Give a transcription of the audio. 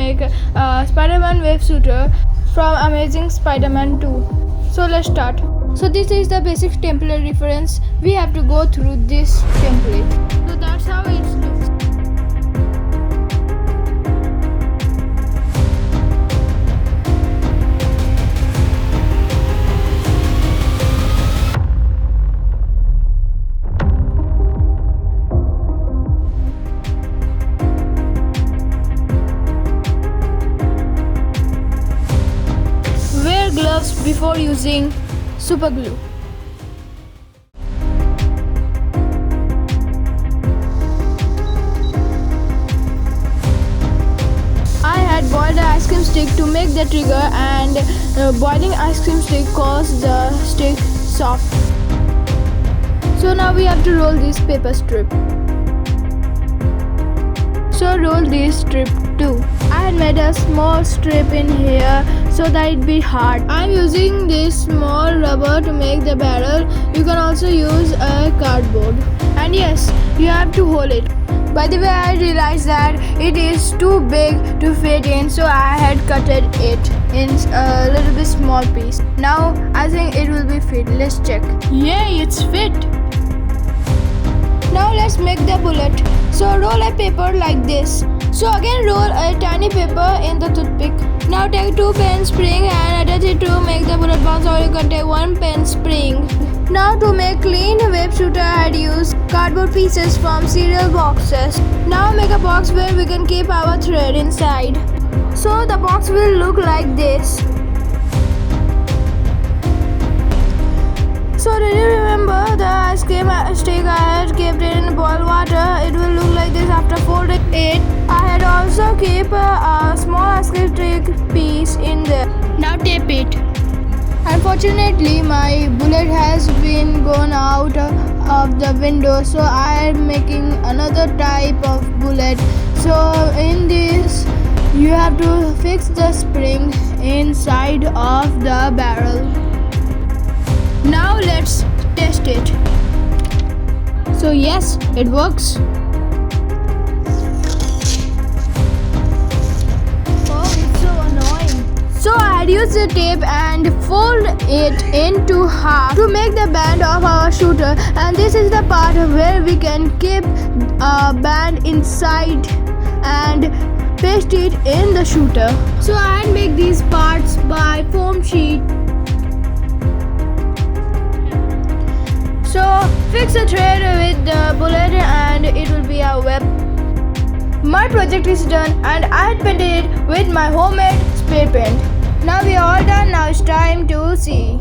make Spider-Man web shooter from Amazing Spider-Man 2. So let's start. So this is the basic template reference. We have to go through this template. So that's how it looks. Wear gloves before using super glue. I had boiled the ice cream stick to make the trigger, and boiling ice cream stick caused the stick soft. So now we have to roll this paper strip. So roll this strip too. I had made a small strip in here so that it'd be hard. I'm using this small rubber to make the barrel. You can also use a cardboard. And yes, you have to hold it. By the way, I realized that it is too big to fit in, so I had cutted it in a little bit small piece. Now I think it will be fit. Let's check. Yay, it's fit. Now let's make the bullet. So roll a paper like this. So again roll a tiny paper in the toothpick. Now take 2 pen spring and attach it to make the bullet bounce, or you can take 1 pen spring. Now to make clean web shooter, I had used cardboard pieces from cereal boxes. Now make a box where we can keep our thread inside. So the box will look like this. So did you remember the ice cream stick I had kept it in boiled water? It will look like this after folding it. I had also kept a small ice cream stick piece in there. Now tape it. Unfortunately, my bullet has been gone out of the window, so I am making another type of bullet. So in this, you have to fix the spring inside of the barrel. Now let's test it. So yes, it works. Oh, it's so annoying. So I had used the tape and fold it into half to make the band of our shooter, and this is the part where we can keep a band inside and paste it in the shooter. So I had made these parts by foam sheet. So fix the thread with the bullet and it will be our web. My project is done and I had painted it with my homemade spray paint. Now we are all done. Now it's time to see.